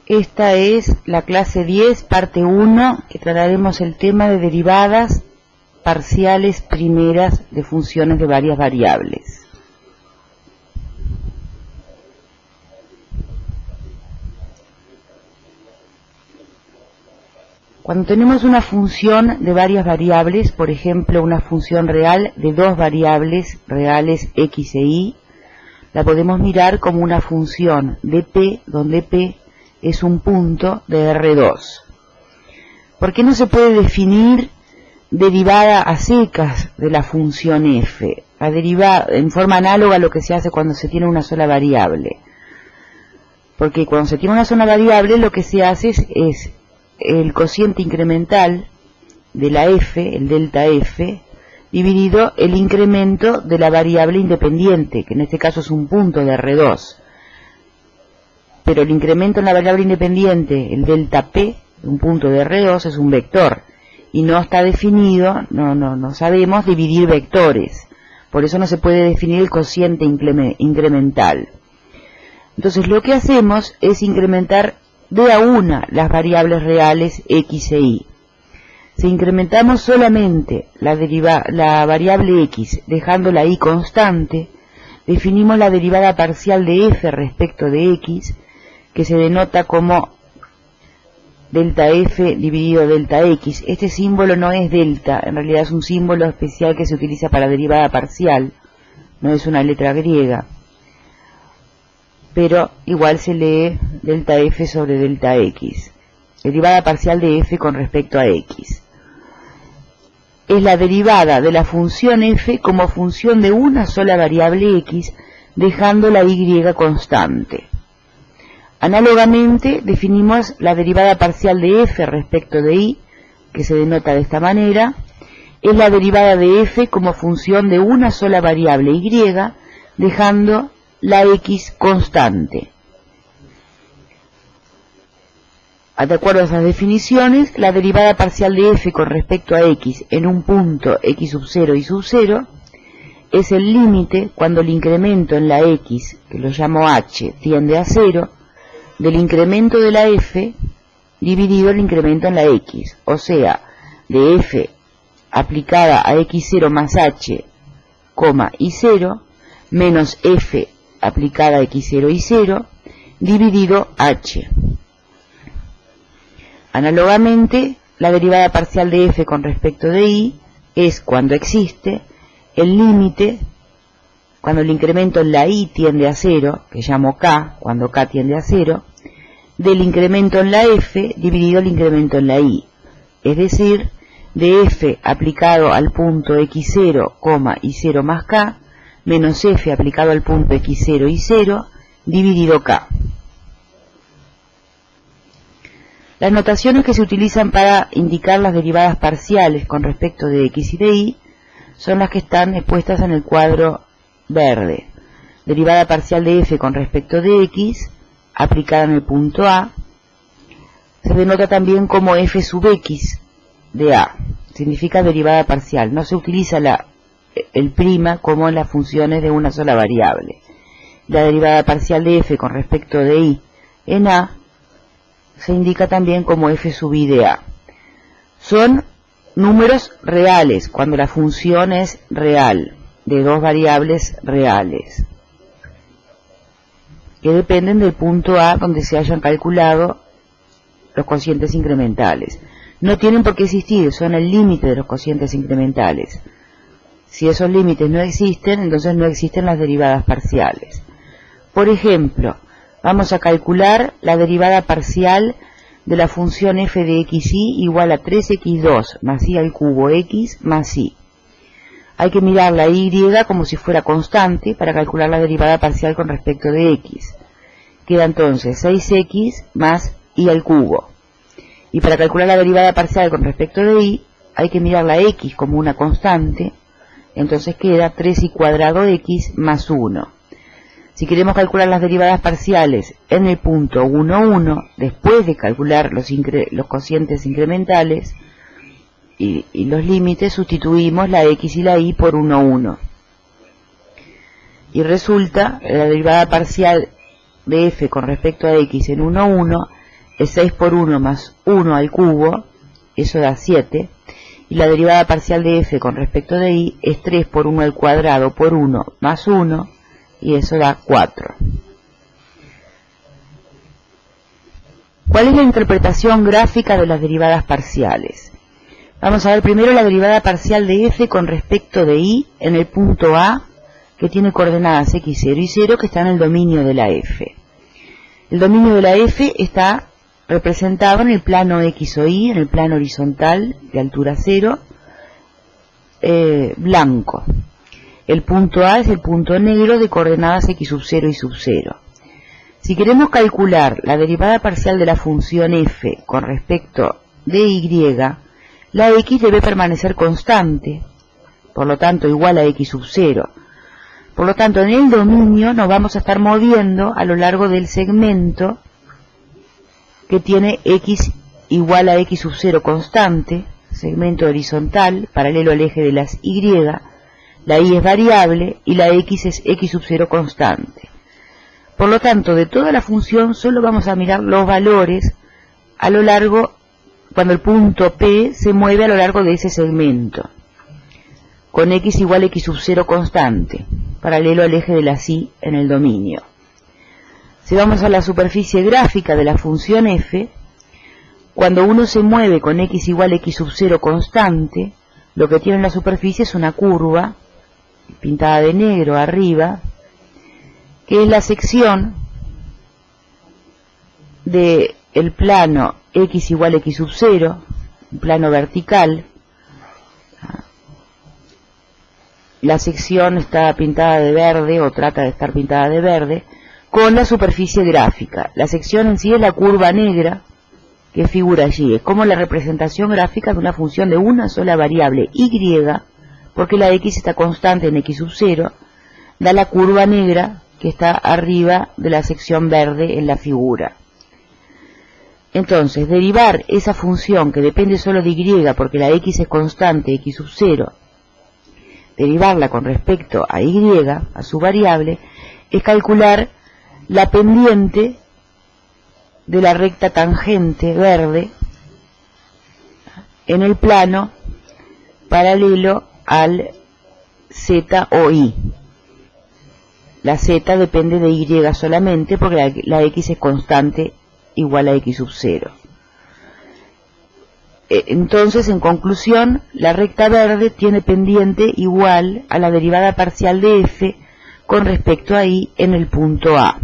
Esta es la clase 10, parte 1, que trataremos el tema de derivadas parciales primeras de funciones de varias variables. Cuando tenemos una función de varias variables, por ejemplo una función real de dos variables reales x e y, la podemos mirar como una función de p, donde p es un punto de R2. ¿Por qué no se puede definir derivada a secas de la función f? La derivada en forma análoga a lo que se hace cuando se tiene una sola variable. Porque cuando se tiene una sola variable lo que se hace es el cociente incremental de la f, el delta f, dividido el incremento de la variable independiente, que en este caso es un punto de R2. Pero el incremento en la variable independiente, el delta p, un punto de R2, es un vector. Y no está definido, no sabemos dividir vectores. Por eso no se puede definir el cociente incremental. Entonces lo que hacemos es incrementar de a una las variables reales x e y. Si incrementamos solamente la variable x dejando la y constante, definimos la derivada parcial de f respecto de x, que se denota como delta f dividido delta x. Este símbolo no es delta, en realidad es un símbolo especial que se utiliza para derivada parcial, no es una letra griega, pero igual se lee delta f sobre delta x, derivada parcial de f con respecto a x. Es la derivada de la función f como función de una sola variable x, dejando la y constante. Análogamente, definimos la derivada parcial de f respecto de y, que se denota de esta manera. Es la derivada de f como función de una sola variable y, dejando la x constante. De acuerdo a esas definiciones, la derivada parcial de f con respecto a x en un punto x sub 0 y sub 0 es el límite cuando el incremento en la x, que lo llamo h, tiende a 0, del incremento de la f dividido el incremento en la x, o sea, de f aplicada a x0 más h, y 0, menos f aplicada a x0 y 0, dividido h. Análogamente, la derivada parcial de f con respecto de y es, cuando existe, el límite cuando el incremento en la y tiende a 0, que llamo k, cuando k tiende a 0, del incremento en la f dividido el incremento en la y, es decir, de f aplicado al punto x0, y 0 más k, menos f aplicado al punto x0 y 0, dividido k. Las notaciones que se utilizan para indicar las derivadas parciales con respecto de x y de y son las que están expuestas en el cuadro verde. Derivada parcial de f con respecto de x, aplicada en el punto A, se denota también como f sub x de A. Significa derivada parcial. No se utiliza el prima como en las funciones de una sola variable. La derivada parcial de f con respecto de y en A se indica también como f sub i de A. Son números reales, cuando la función es real, de dos variables reales, que dependen del punto A donde se hayan calculado los cocientes incrementales. No tienen por qué existir, son el límite de los cocientes incrementales. Si esos límites no existen, entonces no existen las derivadas parciales. Por ejemplo, vamos a calcular la derivada parcial de la función f de xy igual a 3x2 más y al cubo x más y. Hay que mirar la y como si fuera constante para calcular la derivada parcial con respecto de x. Queda entonces 6x más y al cubo. Y para calcular la derivada parcial con respecto de y, hay que mirar la x como una constante, entonces queda 3y cuadrado x más 1. Si queremos calcular las derivadas parciales en el punto 1, 1, después de calcular los cocientes incrementales y los límites, sustituimos la x y la y por 1, 1. Y resulta la derivada parcial de f con respecto a x en 1, 1 es 6 por 1 más 1 al cubo, eso da 7, y la derivada parcial de f con respecto de y es 3 por 1 al cuadrado por 1 más 1, y eso da 4. ¿Cuál es la interpretación gráfica de las derivadas parciales? Vamos a ver primero la derivada parcial de f con respecto de y en el punto A, que tiene coordenadas x0 y 0, que está en el dominio de la f. El dominio de la f está representado en el plano x o y, en el plano horizontal de altura 0, blanco. El punto A es el punto negro de coordenadas x sub 0 y sub 0. Si queremos calcular la derivada parcial de la función f con respecto de y, la x debe permanecer constante, por lo tanto igual a x sub 0. Por lo tanto, en el dominio nos vamos a estar moviendo a lo largo del segmento que tiene x igual a x sub 0 constante, segmento horizontal, paralelo al eje de las y, la y es variable y la x es x sub 0 constante. Por lo tanto, de toda la función solo vamos a mirar los valores a lo largo, cuando el punto P se mueve a lo largo de ese segmento, con x igual a x sub 0 constante, paralelo al eje de las y en el dominio. Si vamos a la superficie gráfica de la función f, cuando uno se mueve con x igual a x sub 0 constante, lo que tiene en la superficie es una curva, pintada de negro arriba, que es la sección del plano x igual a x sub 0, un plano vertical. La sección está pintada de verde, o trata de estar pintada de verde, con la superficie gráfica. La sección en sí es la curva negra que figura allí. Es como la representación gráfica de una función de una sola variable y, porque la x está constante en x sub 0, da la curva negra que está arriba de la sección verde en la figura. Entonces, derivar esa función que depende solo de y, porque la x es constante, x sub 0, derivarla con respecto a y, a su variable, es calcular la pendiente de la recta tangente verde en el plano paralelo al z o y. La z depende de y solamente porque la x es constante igual a x sub 0. Entonces, en conclusión, la recta verde tiene pendiente igual a la derivada parcial de f con respecto a y en el punto A.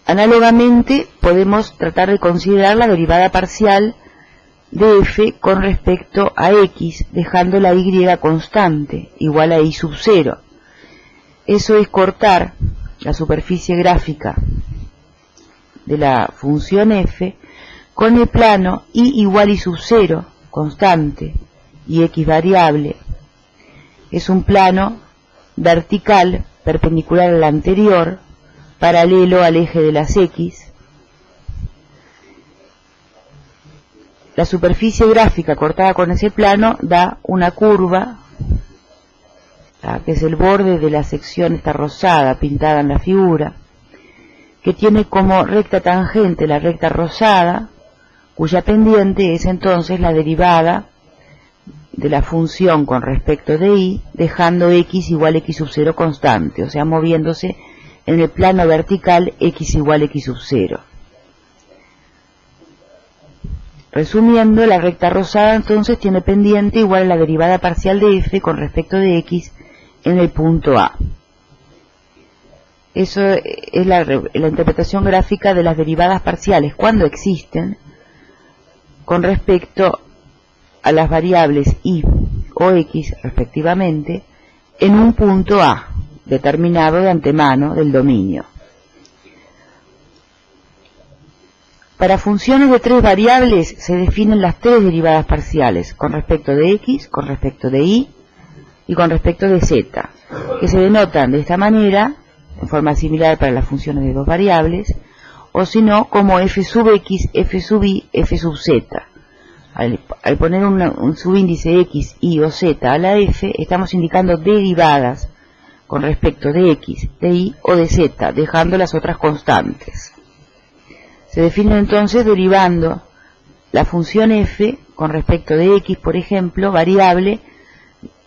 Análogamente, podemos tratar de considerar la derivada parcial de f con respecto a x, dejando la y constante, igual a y sub 0. Eso es cortar la superficie gráfica de la función f con el plano y igual y sub 0, constante, y x variable. Es un plano vertical, perpendicular al anterior, paralelo al eje de las x. La superficie gráfica cortada con ese plano da una curva, que es el borde de la sección esta rosada pintada en la figura, que tiene como recta tangente la recta rosada, cuya pendiente es entonces la derivada de la función con respecto de y, dejando x igual a x sub 0 constante, o sea, moviéndose en el plano vertical x igual a x sub 0. Resumiendo, la recta rosada entonces tiene pendiente igual a la derivada parcial de f con respecto de x en el punto A. Eso es la interpretación gráfica de las derivadas parciales cuando existen con respecto a las variables y o x respectivamente en un punto A determinado de antemano del dominio. Para funciones de tres variables se definen las tres derivadas parciales con respecto de x, con respecto de y con respecto de z, que se denotan de esta manera, en forma similar para las funciones de dos variables, o si no, como f sub x, f sub y, f sub z. Al poner un subíndice x, y o z a la f, estamos indicando derivadas con respecto de x, de y o de z, dejando las otras constantes. Se define entonces derivando la función f con respecto de x, por ejemplo, variable,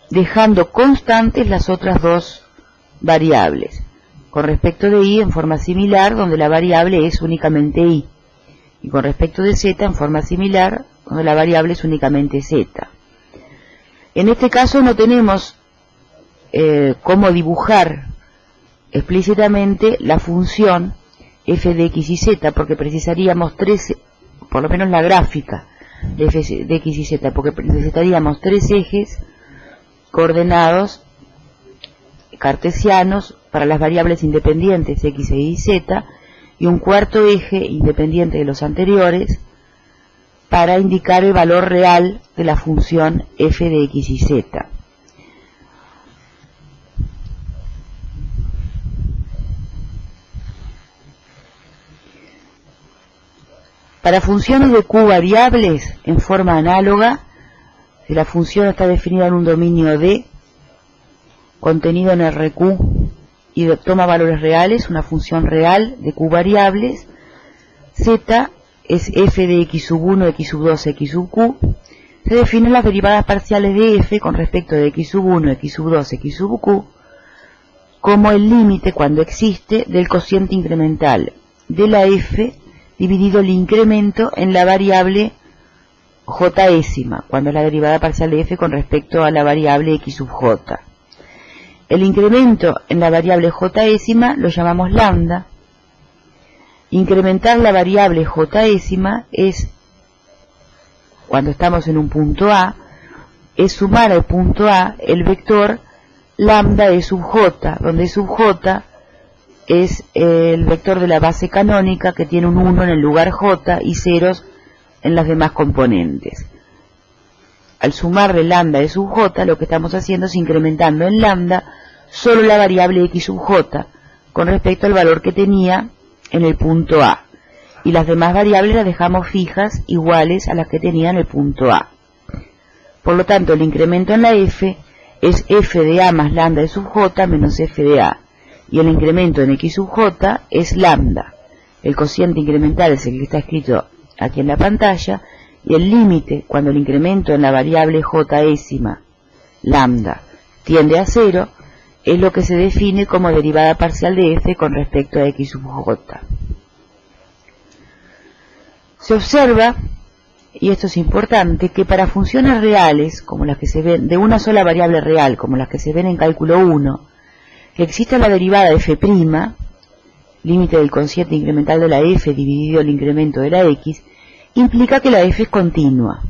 dejando constantes las otras dos variables. Con respecto de y en forma similar, donde la variable es únicamente y. Y con respecto de z en forma similar, donde la variable es únicamente z. En este caso no tenemos cómo dibujar explícitamente la función f de x y z, porque precisaríamos tres, por lo menos la gráfica de f de x y z, porque necesitaríamos tres ejes coordenados cartesianos para las variables independientes x, y y, z, y un cuarto eje independiente de los anteriores para indicar el valor real de la función f de x y z. Para funciones de q variables, en forma análoga, si la función está definida en un dominio D, contenido en RQ, y toma valores reales, una función real de q variables, z es f de x sub 1, x sub 2, x sub q, se definen las derivadas parciales de f con respecto de x sub 1, x sub 2, x sub q, como el límite, cuando existe, del cociente incremental de la f dividido el incremento en la variable j-ésima, cuando es la derivada parcial de f con respecto a la variable x sub j. El incremento en la variable j-ésima lo llamamos lambda. Incrementar la variable j-ésima es, cuando estamos en un punto A, es sumar al punto A el vector lambda e sub j, donde sub j es el vector de la base canónica que tiene un 1 en el lugar j y ceros en las demás componentes. Al sumarle lambda de sub j, lo que estamos haciendo es incrementando en lambda solo la variable x sub j con respecto al valor que tenía en el punto A, y las demás variables las dejamos fijas iguales a las que tenía en el punto A. Por lo tanto, el incremento en la f es f de a más lambda de sub j menos f de a, y el incremento en x sub j es lambda. El cociente incremental es el que está escrito aquí en la pantalla, y el límite, cuando el incremento en la variable j-ésima, lambda, tiende a 0, es lo que se define como derivada parcial de f con respecto a x sub j. Se observa, y esto es importante, que para funciones reales, como las que se ven, de una sola variable real, como las que se ven en cálculo 1, que exista la derivada f', límite del cociente incremental de la f dividido el incremento de la x, implica que la f es continua.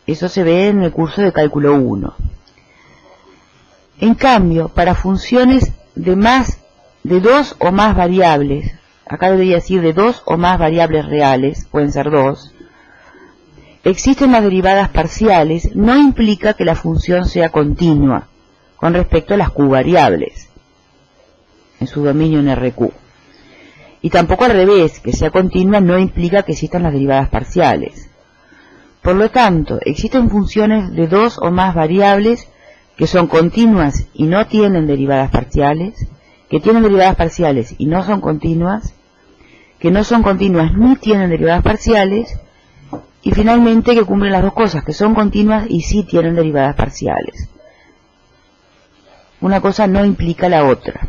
Eso se ve en el curso de cálculo 1. En cambio, para funciones de dos o más variables, acá debería decir de dos o más variables reales, pueden ser dos, existen las derivadas parciales, no implica que la función sea continua con respecto a las q variables en su dominio en RQ. Y tampoco al revés, que sea continua no implica que existan las derivadas parciales. Por lo tanto, existen funciones de dos o más variables que son continuas y no tienen derivadas parciales, que tienen derivadas parciales y no son continuas, que no son continuas ni tienen derivadas parciales, y finalmente que cumplen las dos cosas, que son continuas y sí tienen derivadas parciales. Una cosa no implica la otra.